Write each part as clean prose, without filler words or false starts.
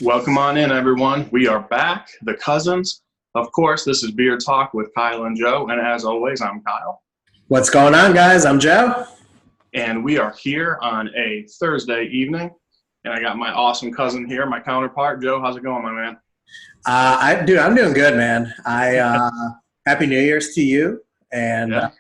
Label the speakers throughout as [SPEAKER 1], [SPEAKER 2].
[SPEAKER 1] Welcome on in, everyone. We are back, the cousins. Of course, this is Beer Talk with Kyle and Joe. And as always, I'm Kyle.
[SPEAKER 2] What's going on, guys? I'm Joe.
[SPEAKER 1] And we are here on a Thursday evening. And I got my awesome cousin here, my counterpart. Joe, how's it going, my man?
[SPEAKER 2] I'm doing good, man. Happy New Year's to you. And
[SPEAKER 1] Yeah,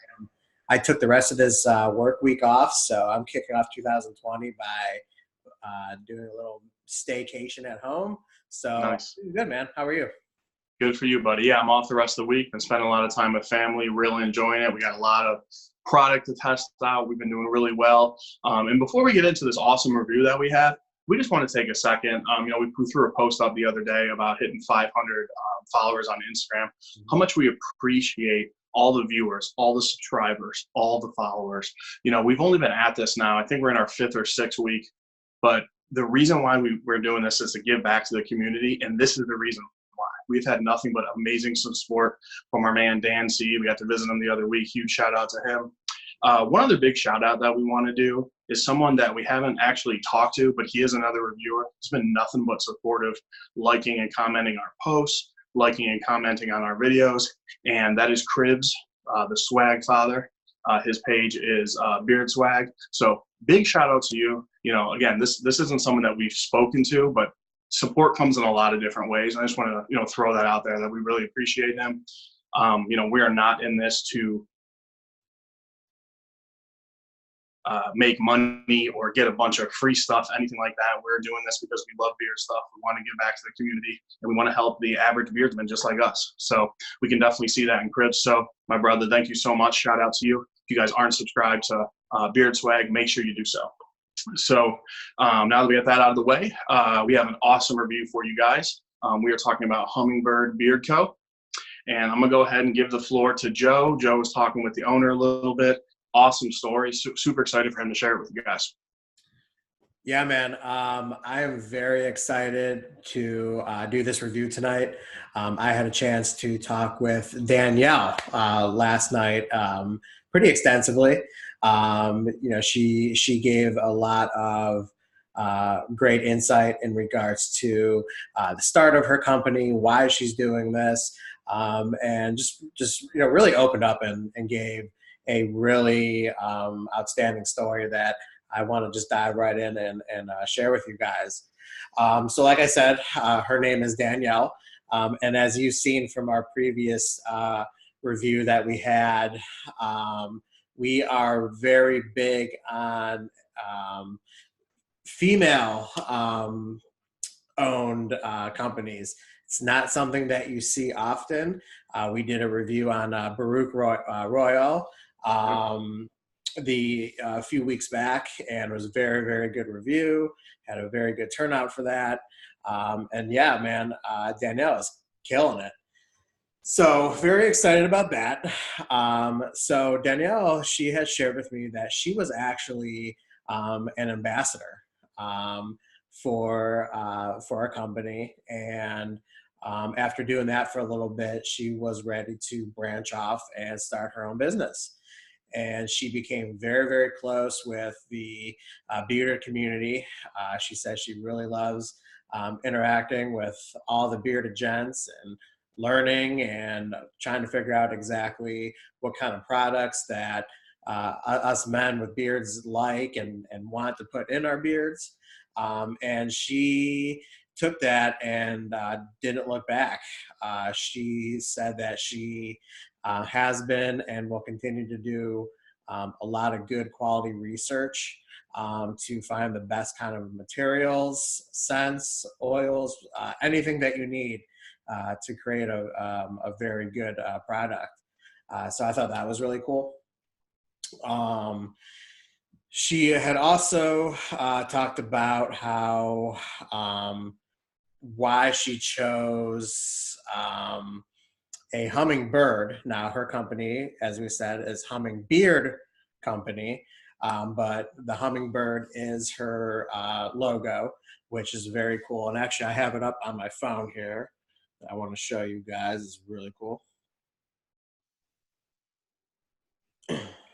[SPEAKER 2] I took the rest of this work week off, so I'm kicking off 2020 by doing a little staycation at home. So
[SPEAKER 1] nice.
[SPEAKER 2] good, man. How are you?
[SPEAKER 1] Good for you, buddy. Yeah, I'm off the rest of the week. Been spending a lot of time with family, really enjoying it. We got a lot of product to test out. We've been doing really well. And before we get into this awesome review that we have, we just want to take a second. We threw a post up the other day about hitting 500 followers on Instagram. How much we appreciate all the viewers, all the subscribers, all the followers. We've only been at this now. I think we're in our fifth or sixth week. But the reason why we're doing this is to give back to the community. And this is the reason why. We've had nothing but amazing support from our man, Dan C. We got to visit him the other week. Huge shout out to him. One other big shout out that we want to do is someone that we haven't actually talked to, but he is another reviewer. He's been nothing but supportive, liking and commenting our posts, liking and commenting on our videos. And that is Cribs, the swag father. His page is Beard Swag. So big shout out to you. Again, this isn't someone that we've spoken to, but support comes in a lot of different ways. And I just want to, throw that out there that we really appreciate them. We are not in this to make money or get a bunch of free stuff, anything like that. We're doing this because we love beer stuff. We want to give back to the community, and we want to help the average beardsman just like us. So we can definitely see that in Cribs. So my brother, thank you so much. Shout out to you. If you guys aren't subscribed to Beard Swag, make sure you do so. So now that we got that out of the way, we have an awesome review for you guys. We are talking about Hummingbeard Co. And I'm going to go ahead and give the floor to Joe. Joe was talking with the owner a little bit. Awesome story. Super excited for him to share it with you guys.
[SPEAKER 2] Yeah, man. I am very excited to do this review tonight. I had a chance to talk with Danielle last night pretty extensively. She gave a lot of great insight in regards to the start of her company, why she's doing this, and just really opened up and gave a really outstanding story that I want to just dive right in and share with you guys. So like I said, her name is Danielle. And as you've seen from our previous review that we had, we are very big on female owned companies. It's not something that you see often. We did a review on Baruch Royal a few weeks back, and it was a very, very good review. Had a very good turnout for that. And yeah, man, Danielle is killing it. So very excited about that. So Danielle, she has shared with me that she was actually an ambassador for our company, and after doing that for a little bit, she was ready to branch off and start her own business. And she became very, very close with the bearded community. She says she really loves interacting with all the bearded gents and learning and trying to figure out exactly what kind of products that us men with beards like and want to put in our beards. And she took that and didn't look back. She said that she has been and will continue to do a lot of good quality research to find the best kind of materials, scents, oils, anything that you need to create a very good product. So I thought that was really cool. She had also talked about how why she chose a hummingbird. Now her company, as we said, is Hummingbeard Company, but the hummingbird is her logo, which is very cool. And actually, I have it up on my phone here. I want to show you guys. It's really cool.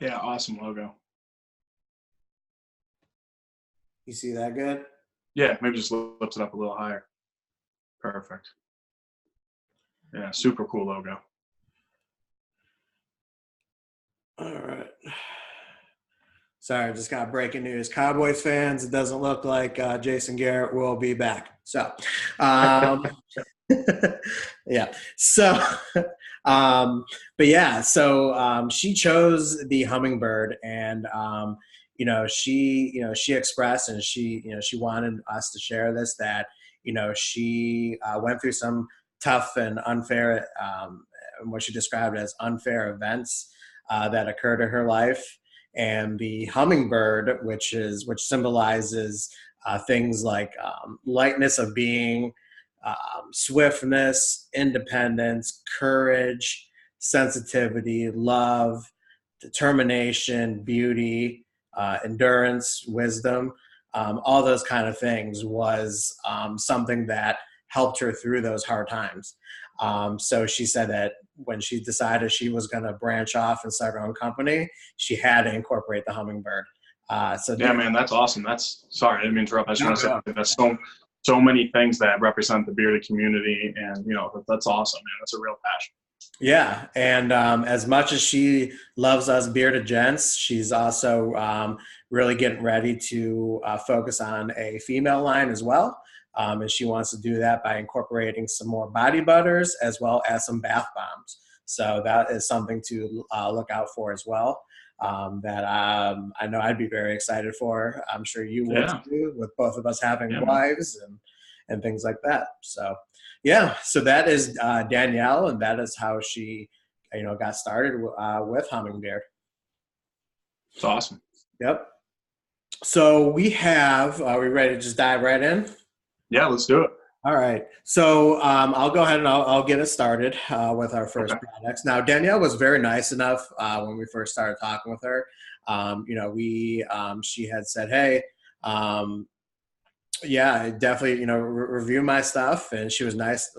[SPEAKER 1] Yeah, awesome logo.
[SPEAKER 2] You see that good?
[SPEAKER 1] Yeah, maybe just lift it up a little higher. Perfect. Yeah, super cool logo.
[SPEAKER 2] All right. Sorry, just got breaking news. Cowboys fans, it doesn't look like Jason Garrett will be back. So, um, yeah. So, but yeah, so she chose the hummingbird, and she expressed, and she wanted us to share this, that she went through some tough and unfair, what she described as unfair events that occurred in her life. And the hummingbird, which symbolizes things like lightness of being, swiftness, independence, courage, sensitivity, love, determination, beauty, endurance, wisdom, all those kind of things, was something that helped her through those hard times. So she said that when she decided she was going to branch off and start her own company, she had to incorporate the hummingbird.
[SPEAKER 1] Yeah, man, that's awesome. Sorry, I didn't mean to interrupt. I just want to say that's so many things that represent the bearded community, and that's awesome, man. That's a real passion.
[SPEAKER 2] Yeah, and as much as she loves us bearded gents, she's also really getting ready to focus on a female line as well. And she wants to do that by incorporating some more body butters as well as some bath bombs. So that is something to look out for as well. That I know I'd be very excited for. I'm sure you would too, with both of us having wives and things like that. So yeah, so that is Danielle, and that is how she got started with Hummingbeard.
[SPEAKER 1] It's awesome.
[SPEAKER 2] Yep. So are we ready to just dive right in?
[SPEAKER 1] Yeah, let's do it.
[SPEAKER 2] All right. So I'll go ahead and I'll get us started with our first products. Now, Danielle was very nice enough when we first started talking with her. She had said, "Hey, yeah, definitely, review my stuff," and she was nice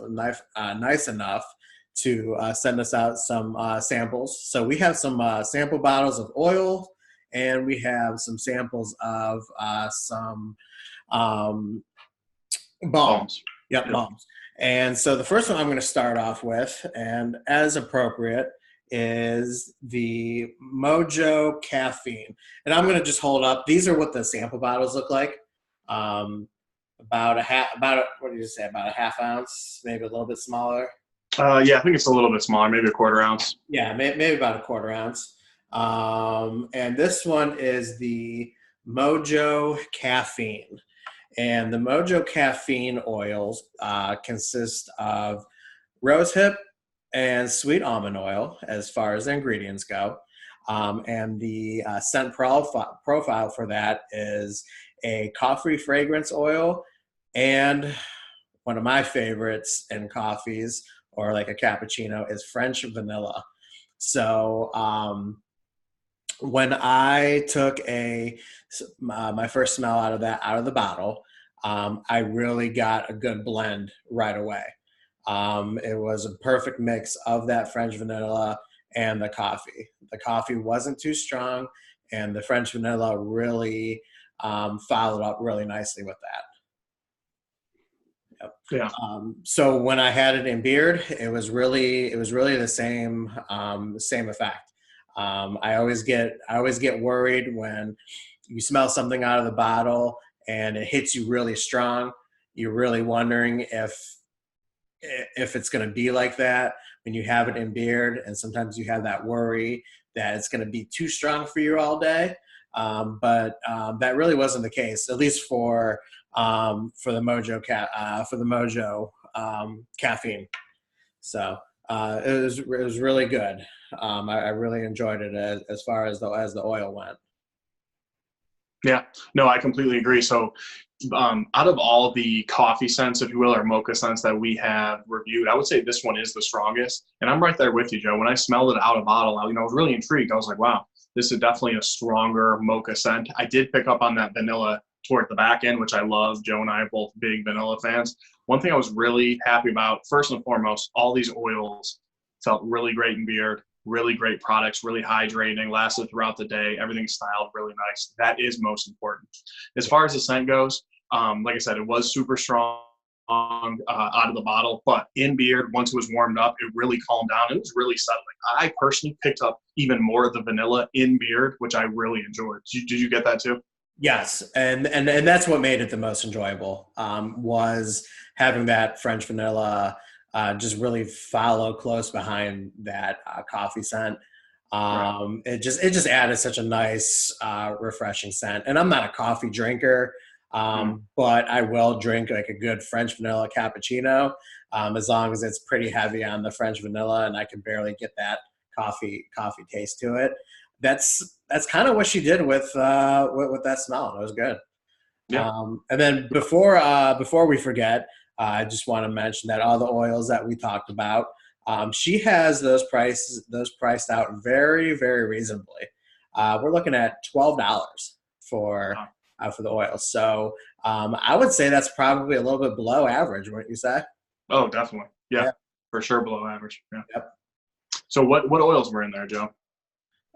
[SPEAKER 2] enough to send us out some samples. So we have some sample bottles of oil, and we have some samples of some balms. Yep, balms. And so the first one I'm going to start off with, and as appropriate, is the Mojo Caffeine. And I'm going to just hold up. These are what the sample bottles look like. About a half ounce, maybe a little bit smaller.
[SPEAKER 1] Yeah, I think it's a little bit smaller, maybe a quarter ounce.
[SPEAKER 2] Yeah, maybe about a quarter ounce. And this one is the Mojo Caffeine. And the Mojo Caffeine oils consist of rosehip and sweet almond oil as far as the ingredients go. And the scent profile for that is a coffee fragrance oil, and one of my favorites in coffees, or like a cappuccino, is French vanilla. So when I took my first smell out of the bottle, I really got a good blend right away. It was a perfect mix of that French vanilla and the coffee. The coffee wasn't too strong, and the French vanilla really followed up really nicely with that. Yep.
[SPEAKER 1] Yeah.
[SPEAKER 2] So when I had it in beard, it was really the same effect. I always get worried when you smell something out of the bottle and it hits you really strong. You're really wondering if it's going to be like that when you have it in beard, and sometimes you have that worry that it's going to be too strong for you all day. But that really wasn't the case, at least for the Mojo caffeine. So it was really good. I really enjoyed it as far as the oil went.
[SPEAKER 1] Yeah, no, I completely agree. So out of all the coffee scents, if you will, or mocha scents that we have reviewed, I would say this one is the strongest. And I'm right there with you, Joe. When I smelled it out of bottle, I was really intrigued. I was like, wow, this is definitely a stronger mocha scent. I did pick up on that vanilla toward the back end, which I love. Joe and I are both big vanilla fans. One thing I was really happy about, first and foremost, all these oils felt really great in beard. Really great products, really hydrating, lasted throughout the day. Everything styled really nice. That is most important. As far as the scent goes, like I said, it was super strong. out of the bottle, but in beard, once it was warmed up, it really calmed down. It was really settling. I personally picked up even more of the vanilla in beard, which I really enjoyed. Did you get that too?
[SPEAKER 2] Yes, and that's what made it the most enjoyable, was having that French vanilla just really follow close behind that coffee scent.
[SPEAKER 1] Right.
[SPEAKER 2] It just added such a nice, refreshing scent. And I'm not a coffee drinker,
[SPEAKER 1] Mm.
[SPEAKER 2] but I will drink like a good French vanilla cappuccino, as long as it's pretty heavy on the French vanilla and I can barely get that coffee taste to it. That's kind of what she did with that smell. It was good.
[SPEAKER 1] Yeah.
[SPEAKER 2] And then before we forget, I just want to mention that all the oils that we talked about, she has those priced out very, very reasonably. We're looking at $12 for
[SPEAKER 1] Wow.
[SPEAKER 2] for the oils. So I would say that's probably a little bit below average, wouldn't you say?
[SPEAKER 1] Oh, definitely. Yeah,
[SPEAKER 2] Yeah.
[SPEAKER 1] for sure below average. Yeah.
[SPEAKER 2] Yep.
[SPEAKER 1] So what oils were in there, Joe?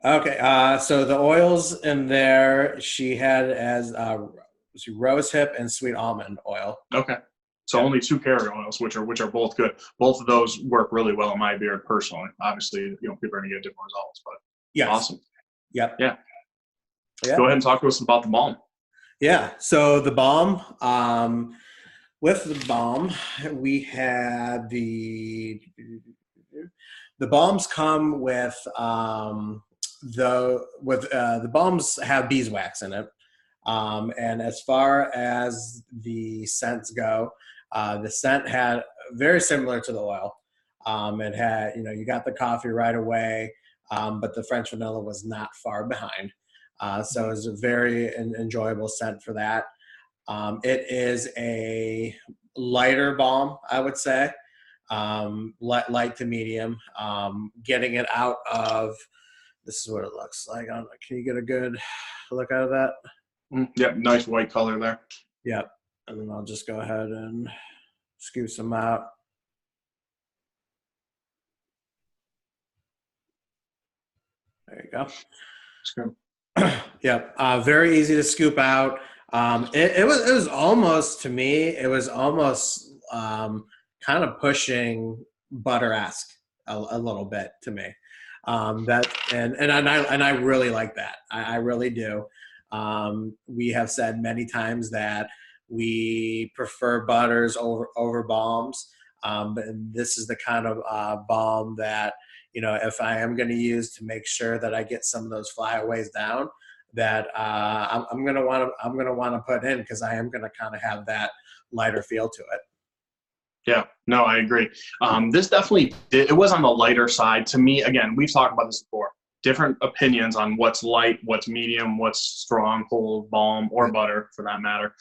[SPEAKER 2] Okay. So the oils in there she had as rose hip and sweet almond oil.
[SPEAKER 1] Okay. So
[SPEAKER 2] Yeah.
[SPEAKER 1] only two carrier oils, which are both good. Both of those work really well in my beard personally. Obviously, people are gonna get different results, but
[SPEAKER 2] Yes.
[SPEAKER 1] awesome.
[SPEAKER 2] Yep.
[SPEAKER 1] Yeah.
[SPEAKER 2] Yeah.
[SPEAKER 1] Go ahead and talk to us about the balm.
[SPEAKER 2] Yeah. So the balm, with the balm, we had the balms come with the balms have beeswax in it. And as far as the scents go, the scent had very similar to the oil. It had, you got the coffee right away, but the French vanilla was not far behind. So it was a very enjoyable scent for that. It is a lighter balm, I would say, light to medium. Getting it out of, this is what it looks like. I don't know, can you get a good look out of that?
[SPEAKER 1] Yep, nice white color there.
[SPEAKER 2] Yep. And then I'll just go ahead and scoop some out. There you go.
[SPEAKER 1] It's good.
[SPEAKER 2] Yep. Very easy to scoop out. It was almost, to me, it was almost kind of pushing butter-esque a little bit to me. And I really like that. I really do. We have said many times that we prefer butters over balms, but this is the kind of balm that, if I am going to use to make sure that I get some of those flyaways down, that I'm going to want to put in, because I am going to kind of have that lighter feel to it.
[SPEAKER 1] Yeah, no, I agree. This definitely it was on the lighter side to me. Again, we've talked about this before. Different opinions on what's light, what's medium, what's strong, cold, balm, or butter for that matter.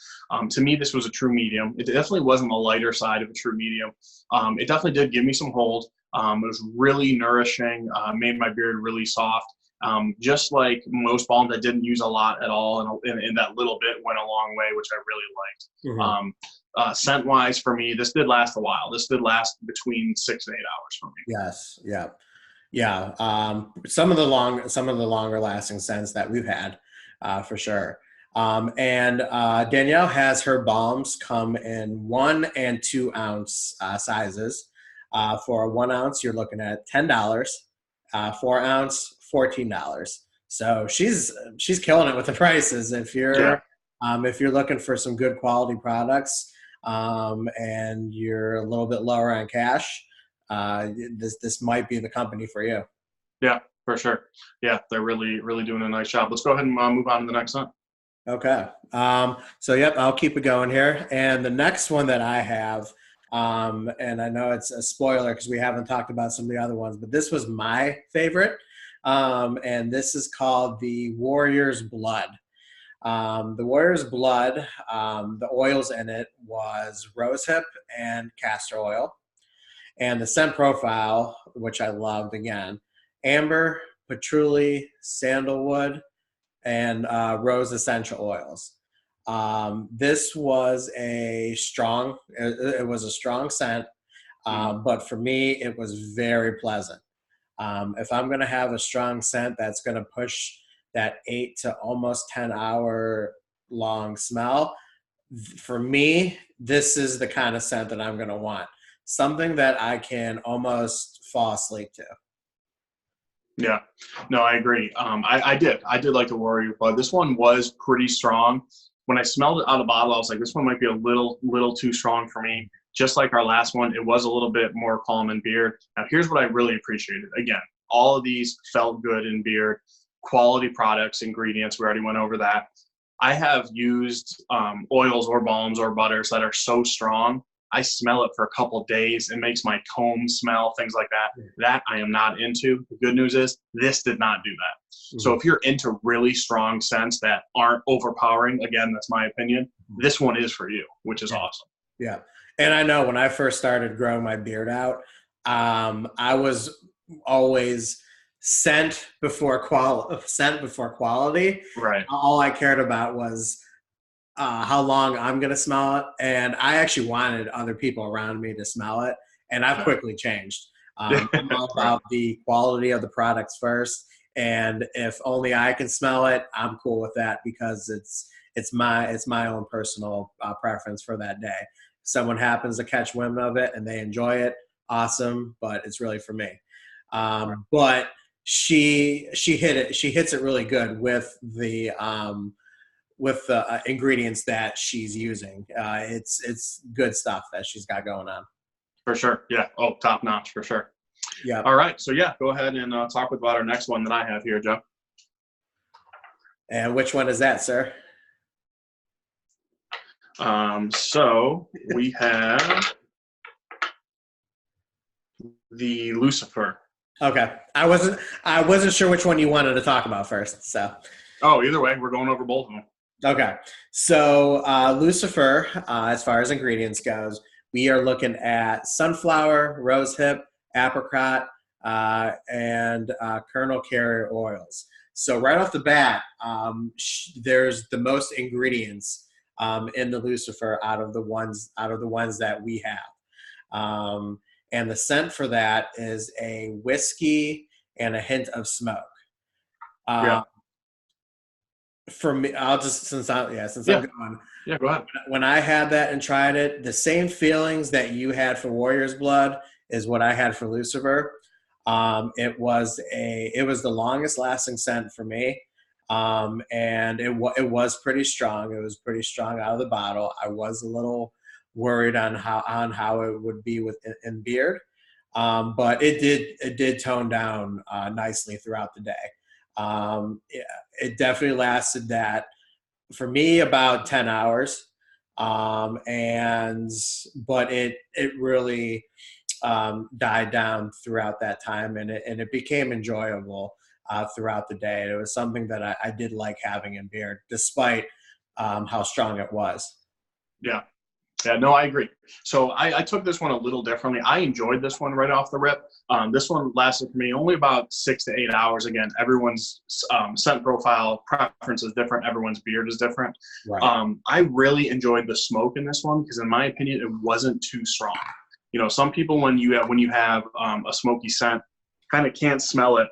[SPEAKER 1] To me, this was a true medium. It definitely wasn't the lighter side of a true medium. It definitely did give me some hold. It was really nourishing, made my beard really soft. Just like most balms that didn't use a lot at all, and that little bit went a long way, which I really liked.
[SPEAKER 2] Mm-hmm.
[SPEAKER 1] Scent wise, for me, this did last a while. This did last between 6 and 8 hours for me.
[SPEAKER 2] Yes. Yeah. Yeah. Some of the longer lasting scents that we've had, for sure. And Danielle has her balms come in 1 and 2 ounce sizes. For a 1 ounce, you're looking at $10. 4 ounce, $14. So she's killing it with the prices.
[SPEAKER 1] Yeah.
[SPEAKER 2] If you're looking for some good quality products, and you're a little bit lower on cash, this might be the company for you.
[SPEAKER 1] Yeah, for sure. Yeah, they're really, really doing a nice job. Let's go ahead and move on to the next one.
[SPEAKER 2] Okay. So yep, I'll keep it going here. And the next one that I have, and I know it's a spoiler because we haven't talked about some of the other ones, but this was my favorite. And this is called the Warrior's Blood. The Warrior's Blood, the oils in it was rosehip and castor oil. And the scent profile, which I loved again, amber, patchouli, sandalwood, and rose essential oils. This was it was a strong scent, but for me, it was very pleasant. If I'm going to have a strong scent that's going to push that 8 to almost 10 hour long smell, For me, this is the kind of scent that I'm going to want. Something that I can almost fall asleep to.
[SPEAKER 1] Yeah, no, I agree. I did like the Warrior Blood. This one was pretty strong. When I smelled it out of the bottle, I was like, this one might be a little too strong for me. Just like our last one, it was a little bit more calm in beard. Now, here's what I really appreciated. Again, all of these felt good in beard. Quality products, ingredients. We already went over that. I have used oils or balms or butters that are so strong. I smell it for a couple days. It makes my comb smell, things like that. That I am not into. The good news is this did not do that. So if you're into really strong scents that aren't overpowering, again, that's my opinion, this one is for you, which is awesome.
[SPEAKER 2] Yeah. And I know when I first started growing my beard out, I was always scent before quality.
[SPEAKER 1] Right.
[SPEAKER 2] All I cared about was how long I'm going to smell it. And I actually wanted other people around me to smell it. And I've quickly changed. I'm all about the quality of the products first. And if only I can smell it, I'm cool with that because it's my own personal preference for that day. Someone happens to catch wind of it and they enjoy it, awesome, but it's really for me. But she hits it really good with the ingredients that she's using. It's good stuff that she's got going on.
[SPEAKER 1] For sure. Yeah. Oh, top notch for sure.
[SPEAKER 2] Yeah.
[SPEAKER 1] All right. So yeah, go ahead and talk about our next one that I have here, Joe.
[SPEAKER 2] And which one is that, sir?
[SPEAKER 1] So we have the Lucifer.
[SPEAKER 2] Okay. I wasn't sure which one you wanted to talk about first. So.
[SPEAKER 1] Oh, either way, we're going over both of them.
[SPEAKER 2] Okay. So Lucifer, as far as ingredients goes, we are looking at sunflower, rosehip, apricot, and kernel carrier oils. So right off the bat, there's the most ingredients in the Lucifer out of the ones that we have. And the scent for that is a whiskey and a hint of smoke.
[SPEAKER 1] Yeah.
[SPEAKER 2] For me, I'll just I'm going.
[SPEAKER 1] Yeah, go ahead.
[SPEAKER 2] When I had that and tried it, the same feelings that you had for Warrior's Blood is what I had for Lucifer. It was the longest lasting scent for me, and it was pretty strong. It was pretty strong out of the bottle. I was a little worried on how it would be in beard, but it did tone down nicely throughout the day. It definitely lasted that for me about 10 hours. But it really died down throughout that time, and it became enjoyable throughout the day. It was something that I did like having in beard, despite how strong it was.
[SPEAKER 1] Yeah. Yeah, no, I agree. So I took this one a little differently. I enjoyed this one right off the rip. This one lasted for me only about 6 to 8 hours. Again, everyone's scent profile preference is different. Everyone's beard is different.
[SPEAKER 2] Right.
[SPEAKER 1] I really enjoyed the smoke in this one because, in my opinion, it wasn't too strong. You know, some people when you have a smoky scent, kind of can't smell it.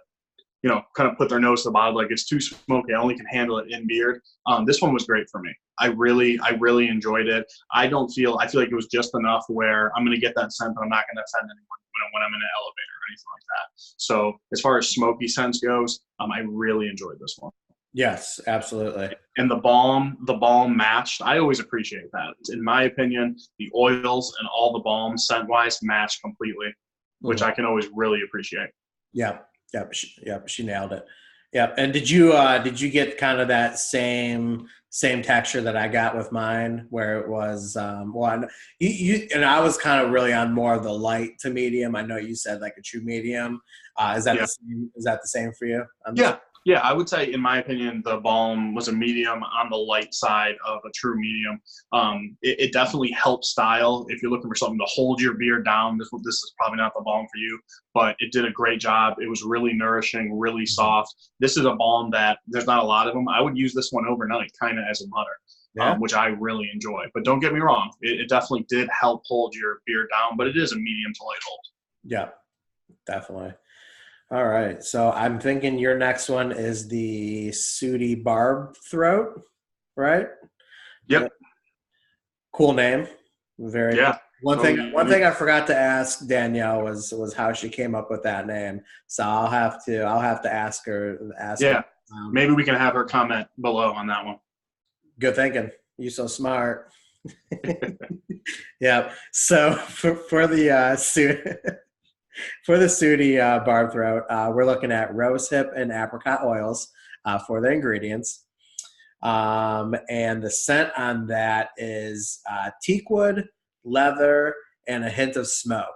[SPEAKER 1] You know, kind of put their nose to the bottom like it's too smoky. I only can handle it in beard. This one was great for me. I really enjoyed it. I feel like it was just enough where I'm going to get that scent, but I'm not going to offend anyone when I'm in an elevator or anything like that. So as far as smoky scents goes, I really enjoyed this one.
[SPEAKER 2] Yes, absolutely.
[SPEAKER 1] And the balm matched. I always appreciate that. In my opinion, the oils and all the balms scent-wise match completely, which I can always really appreciate.
[SPEAKER 2] Yeah. Yep, she nailed it. Yep. And did you get kind of that same texture that I got with mine, where it was you and I was kind of really on more of the light to medium. I know you said like a true medium. Is that the same? Is that the same for you?
[SPEAKER 1] Yeah, I would say, in my opinion, the balm was a medium on the light side of a true medium. It definitely helps style. If you're looking for something to hold your beard down, this is probably not the balm for you, but it did a great job. It was really nourishing, really soft. This is a balm that there's not a lot of them. I would use this one overnight, kind of as a butter, which I really enjoy. But don't get me wrong, it definitely did help hold your beard down, but it is a medium to light hold.
[SPEAKER 2] Yeah, definitely. All right, so I'm thinking your next one is the Sooty Barb Throat, right?
[SPEAKER 1] Yep.
[SPEAKER 2] Cool name. Very cool.
[SPEAKER 1] Yeah.
[SPEAKER 2] One thing I forgot to ask Danielle was how she came up with that name. So I'll have to ask her.
[SPEAKER 1] Yeah. Maybe we can have her comment below on that one.
[SPEAKER 2] Good thinking. You so smart. Yeah. So for the suit for the Sooty barb throat, we're looking at rosehip and apricot oils for the ingredients. And the scent on that is teakwood, leather, and a hint of smoke.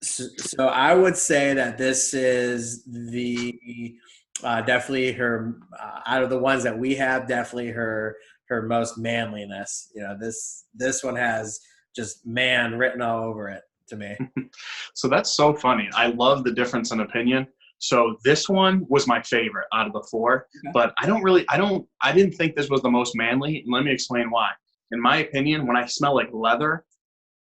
[SPEAKER 2] So I would say that this is the definitely her out of the ones that we have, definitely her most manliness. You know, this one has just man written all over it to me.
[SPEAKER 1] So that's so funny. I love the difference in opinion. So this one was my favorite out of the four, but I didn't think this was the most manly. And let me explain why. In my opinion, when I smell like leather,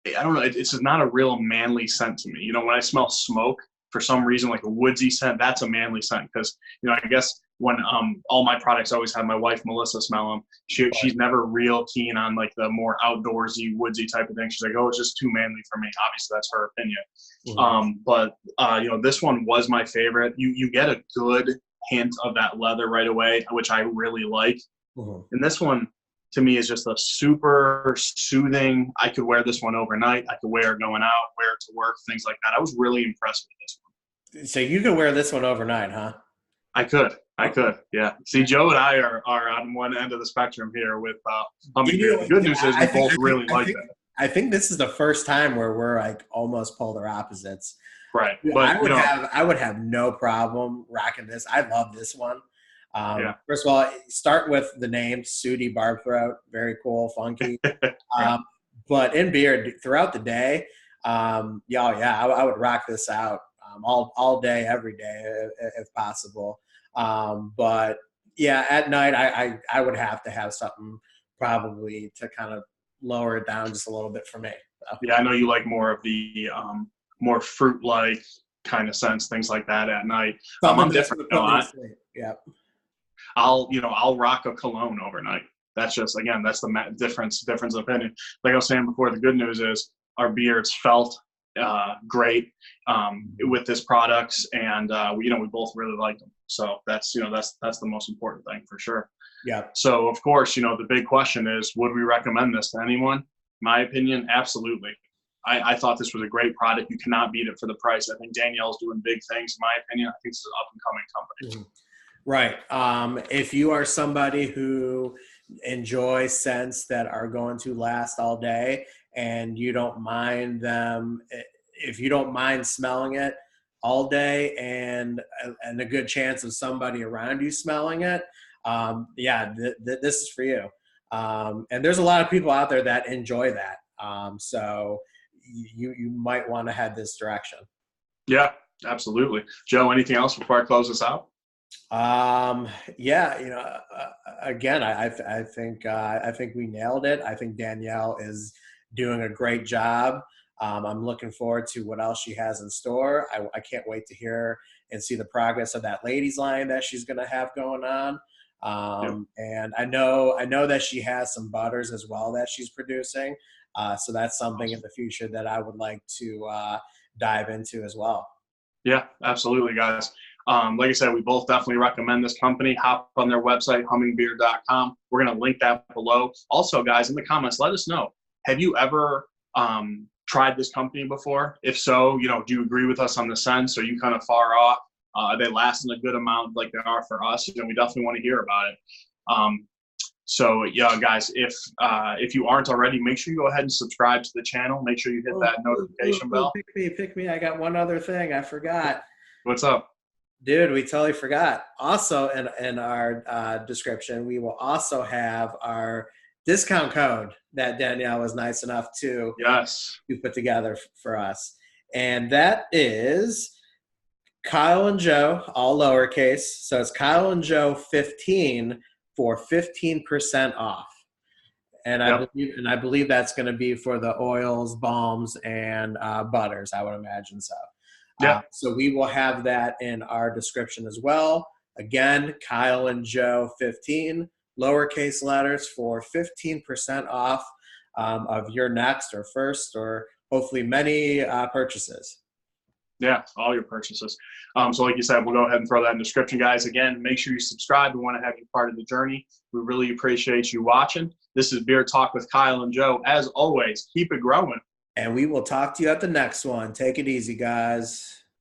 [SPEAKER 1] I don't know, it's just not a real manly scent to me. You know, when I smell smoke, for some reason, like a woodsy scent, that's a manly scent. Because, you know, I guess when all my products always have my wife, Melissa, smell them, she's never real keen on like the more outdoorsy, woodsy type of thing. She's like, oh, it's just too manly for me. Obviously, that's her opinion. But you know, this one was my favorite. You get a good hint of that leather right away, which I really like. And this one, to me, is just a super soothing. I could wear this one overnight. I could wear it going out, wear it to work, things like that. I was really impressed with this one.
[SPEAKER 2] So you can wear this one overnight, huh?
[SPEAKER 1] I could, yeah. See, Joe and I are on one end of the spectrum here with Hummingbeard. The good news is we both really like it.
[SPEAKER 2] I think this is the first time where we're like almost polar opposites.
[SPEAKER 1] Right.
[SPEAKER 2] But I would have no problem rocking this. I love this one. First of all, start with the name Sooty barb throat. Very cool, funky. But in beard throughout the day, I would rock this out all day, every day, if possible. But yeah, at night, I would have to have something probably to kind of lower it down just a little bit for me. So.
[SPEAKER 1] Yeah, I know you like more of the more fruit-like kind of scents, things like that at night. I'm different.
[SPEAKER 2] Yeah.
[SPEAKER 1] I'll rock a cologne overnight. That's just, again, that's the difference of opinion. Like I was saying before, the good news is our beards felt great with this products, and we both really liked them. So that's the most important thing for sure.
[SPEAKER 2] Yeah.
[SPEAKER 1] So of course, the big question is, would we recommend this to anyone? My opinion, absolutely. I thought this was a great product. You cannot beat it for the price. I think Danielle's doing big things. In my opinion, I think it's an up and coming company.
[SPEAKER 2] Right. If you are somebody who enjoys scents that are going to last all day, and you don't mind them, if you don't mind smelling it all day, and a good chance of somebody around you smelling it, this is for you. And there's a lot of people out there that enjoy that. So you might want to head this direction.
[SPEAKER 1] Yeah, absolutely. Joe, anything else before I close this out?
[SPEAKER 2] Again, I think we nailed it. I think Danielle is doing a great job. I'm looking forward to what else she has in store. I can't wait to hear and see the progress of that ladies line that she's going to have going on. And I know that she has some butters as well that she's producing. So that's something in the future that I would like to dive into as well.
[SPEAKER 1] Yeah, absolutely, guys. Like I said, we both definitely recommend this company. Hop on their website, hummingbeard.com. We're going to link that below. Also, guys, in the comments, let us know. Have you ever tried this company before? If so, do you agree with us on the scents? Are you kind of far off? Are they lasting a good amount like they are for us? We definitely want to hear about it. So yeah, guys, if you aren't already, make sure you go ahead and subscribe to the channel. Make sure you hit that notification bell.
[SPEAKER 2] Pick me. I got one other thing. I forgot.
[SPEAKER 1] What's up?
[SPEAKER 2] Dude, we totally forgot. Also, in our description, we will also have our discount code that Danielle was nice enough to put together for us. And that is Kyle and Joe, all lowercase. So it's Kyle and Joe 15 for 15% off. And I believe that's going to be for the oils, balms, and butters, I would imagine so.
[SPEAKER 1] Yeah.
[SPEAKER 2] So we will have that in our description as well. Again, Kyle and Joe 15 lowercase letters, for 15% off of your next or first or hopefully many purchases.
[SPEAKER 1] Yeah, all your purchases. So like you said, we'll go ahead and throw that in the description, guys. Again, make sure you subscribe. We want to have you part of the journey. We really appreciate you watching. This is Beer Talk with Kyle and Joe. As always, keep it growing.
[SPEAKER 2] And we will talk to you at the next one. Take it easy, guys.